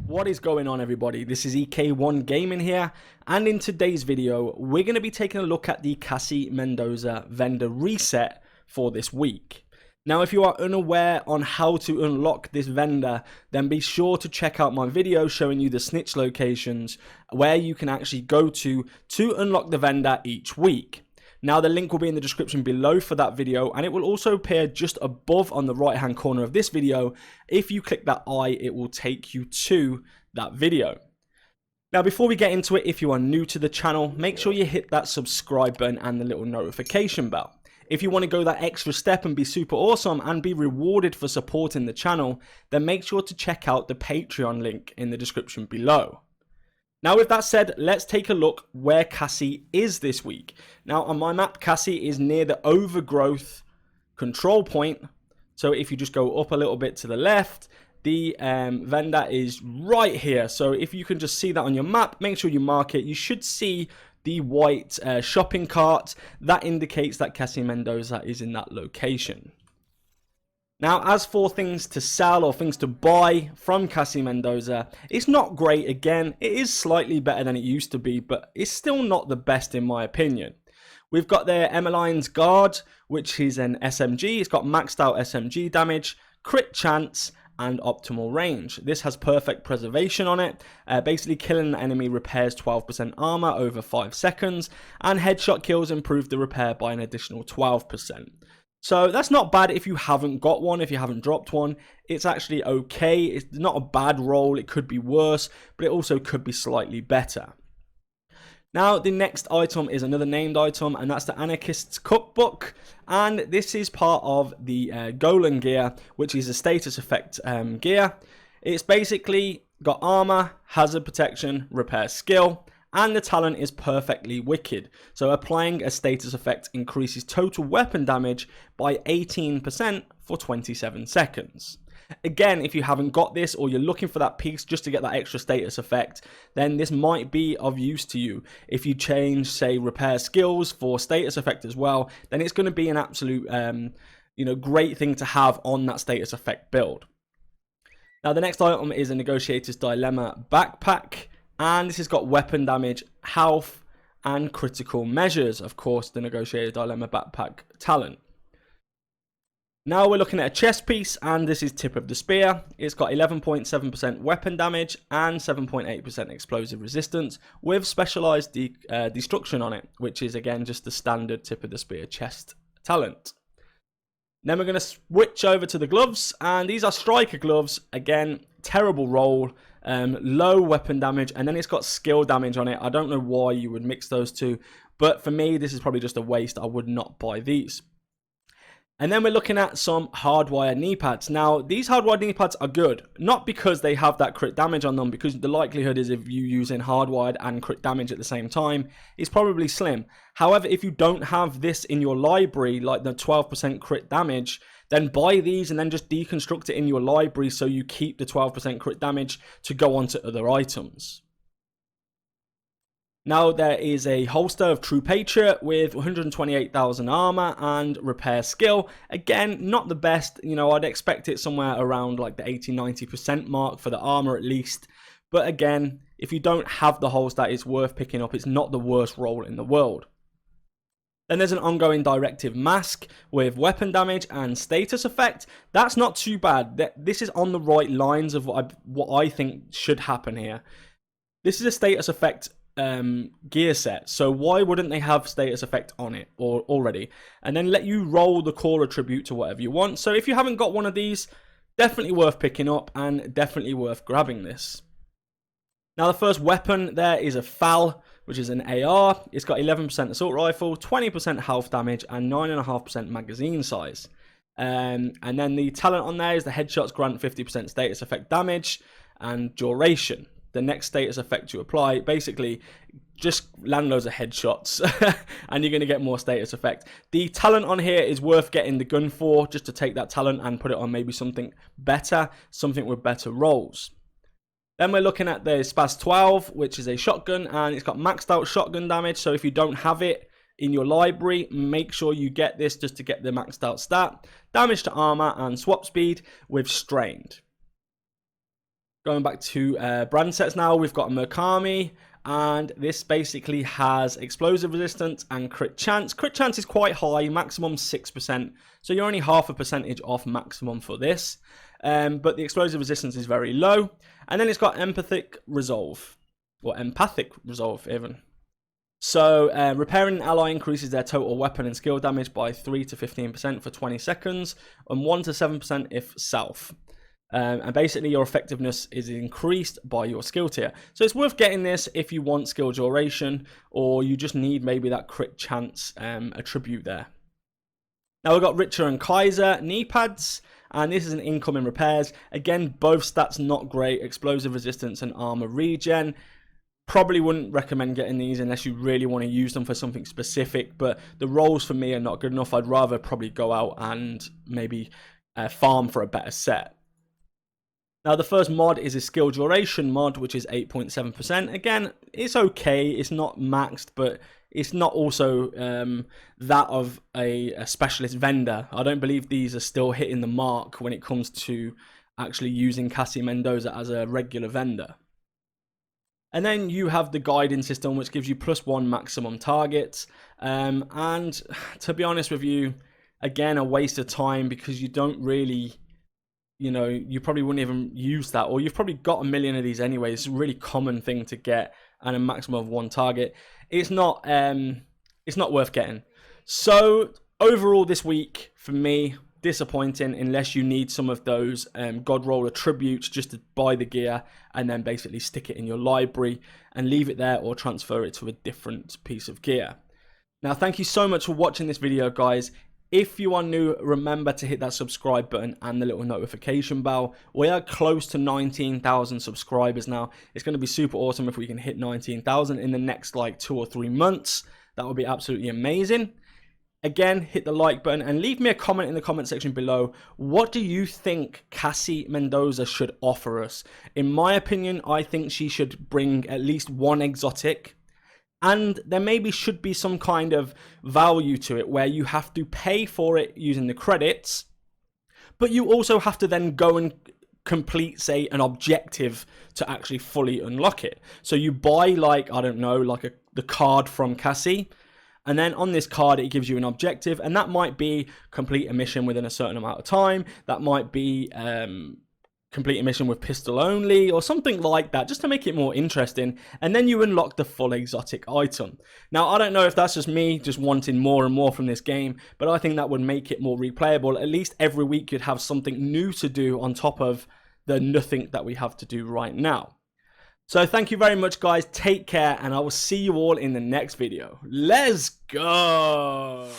What is going on, everybody? This is EK1 Gaming here, and in today's video we're going to be taking a look at the Cassie Mendoza vendor reset for this week. Now, if you are unaware on how to unlock this vendor, then be sure to check out my video showing you the snitch locations where you can actually go to unlock the vendor each week. Now, the link will be in the description below for that video, and it will also appear just above on the right hand corner of this video. If you click that eye, it will take you to that video. Now, before we get into it, if you are new to the channel, make sure you hit that subscribe button and the little notification bell. If you want to go that extra step and be super awesome and be rewarded for supporting the channel, then make sure to check out the Patreon link in the description below. Now, with that said, let's take a look where Cassie is this week. Now, on my map, Cassie is near the overgrowth control point. So if you just go up a little bit to the left, the vendor is right here. So if you can just see that on your map, make sure you mark it. You should see the white shopping cart. That indicates that Cassie Mendoza is in that location. Now, as for things to sell or things to buy from Cassie Mendoza, it's not great. Again, it is slightly better than it used to be, but it's still not the best in my opinion. We've got their Emmeline's Guard, which is an SMG. It's got maxed out SMG damage, crit chance, and optimal range. This has perfect preservation on it. Basically, killing an enemy repairs 12% armor over 5 seconds, and headshot kills improve the repair by an additional 12%. So that's not bad if you haven't got one, if you haven't dropped one. It's actually okay. It's not a bad roll. It could be worse, but it also could be slightly better. Now, the next item is another named item, and that's the Anarchist's Cookbook. And this is part of the Golan gear, which is a status effect gear. It's basically got armor, hazard protection, repair skill, and the talent is perfectly wicked. So applying a status effect increases total weapon damage by 18% for 27 seconds. Again, if you haven't got this or you're looking for that piece just to get that extra status effect, then this might be of use to you. If you change, say, repair skills for status effect as well, then it's going to be an absolute great thing to have on that status effect build. Now, the next item is a Negotiator's Dilemma backpack. And this has got weapon damage, health, and critical measures. Of course, the Negotiator's Dilemma backpack talent. Now we're looking at a chest piece, and this is Tip of the Spear. It's got 11.7% weapon damage and 7.8% explosive resistance with specialized destruction on it, which is again just the standard Tip of the Spear chest talent. Then we're going to switch over to the gloves, and these are striker gloves. Again, terrible roll. Low weapon damage, and then it's got skill damage on it. I don't know why you would mix those two, but for me, this is probably just a waste. I would not buy these. And then we're looking at some hardwired knee pads. Now, these hardwired knee pads are good, not because they have that crit damage on them, because the likelihood is if you using hardwired and crit damage at the same time, it's probably slim. However, if you don't have this in your library, like the 12% crit damage, then buy these and then just deconstruct it in your library so you keep the 12% crit damage to go on to other items. Now, there is a holster of True Patriot with 128,000 armor and repair skill. Again, not the best. I'd expect it somewhere around like the 80-90% mark for the armor at least. But again, if you don't have the holster, it's worth picking up. It's not the worst roll in the world. Then there's an ongoing directive mask with weapon damage and status effect. That's not too bad. This is on the right lines of what I think should happen here. This is a status effect gear set, so why wouldn't they have status effect on it or already, and then let you roll the core attribute to whatever you want? So if you haven't got one of these, definitely worth picking up and definitely worth grabbing this. Now, the first weapon there is a FAL, which is an AR. It's got 11% assault rifle, 20% health damage, and 9.5% magazine size. And then the talent on there is the headshots grant 50% status effect damage and duration. The next status effect you apply, basically just land loads of headshots and you're going to get more status effect. The talent on here is worth getting the gun for, just to take that talent and put it on maybe something better, something with better rolls. Then we're looking at the Spaz 12, which is a shotgun, and it's got maxed out shotgun damage. So if you don't have it in your library, make sure you get this just to get the maxed out stat. Damage to armor and swap speed with strained. Going back to brand sets now, we've got a Murakami, and this basically has explosive resistance and crit chance. Crit chance is quite high, maximum 6%, so you're only half a percentage off maximum for this. But the explosive resistance is very low. And then it's got empathic resolve, or empathic resolve even. So repairing an ally increases their total weapon and skill damage by 3 to 15% for 20 seconds, and 1 to 7% if self. And basically your effectiveness is increased by your skill tier. So it's worth getting this if you want skill duration, or you just need maybe that crit chance attribute there. Now we've got Richter and Kaiser knee pads, and this is an incoming repairs. Again, both stats not great, explosive resistance and armor regen. Probably wouldn't recommend getting these unless you really want to use them for something specific, but the rolls for me are not good enough. I'd rather probably go out and maybe farm for a better set. Now, the first mod is a skill duration mod, which is 8.7%. Again, it's okay. It's not maxed, but it's not also that of a specialist vendor. I don't believe these are still hitting the mark when it comes to actually using Cassie Mendoza as a regular vendor. And then you have the guiding system, which gives you +1 maximum targets. And to be honest with you, again, a waste of time because you don't really... you probably wouldn't even use that, or you've probably got a million of these anyway. It's a really common thing to get, and a maximum of 1 target. It's not worth getting. So overall this week, for me, disappointing unless you need some of those God Roll attributes just to buy the gear and then basically stick it in your library and leave it there or transfer it to a different piece of gear. Now, thank you so much for watching this video, guys. If you are new, remember to hit that subscribe button and the little notification bell. We are close to 19,000 subscribers now. It's going to be super awesome if we can hit 19,000 in the next like 2 or 3 months. That would be absolutely amazing. Again, hit the like button and leave me a comment in the comment section below. What do you think Cassie Mendoza should offer us? In my opinion, I think she should bring at least 1 exotic. And there maybe should be some kind of value to it where you have to pay for it using the credits, but you also have to then go and complete, say, an objective to actually fully unlock it. So you buy, like, I don't know, like the card from Cassie, and then on this card it gives you an objective, and that might be complete a mission within a certain amount of time. That might be complete a mission with pistol only or something like that, just to make it more interesting, and then you unlock the full exotic item. Now, I don't know if that's just me just wanting more and more from this game, but I think that would make it more replayable. At least every week you'd have something new to do on top of the nothing that we have to do right now. So thank you very much, guys. Take care, and I will see you all in the next video. Let's go!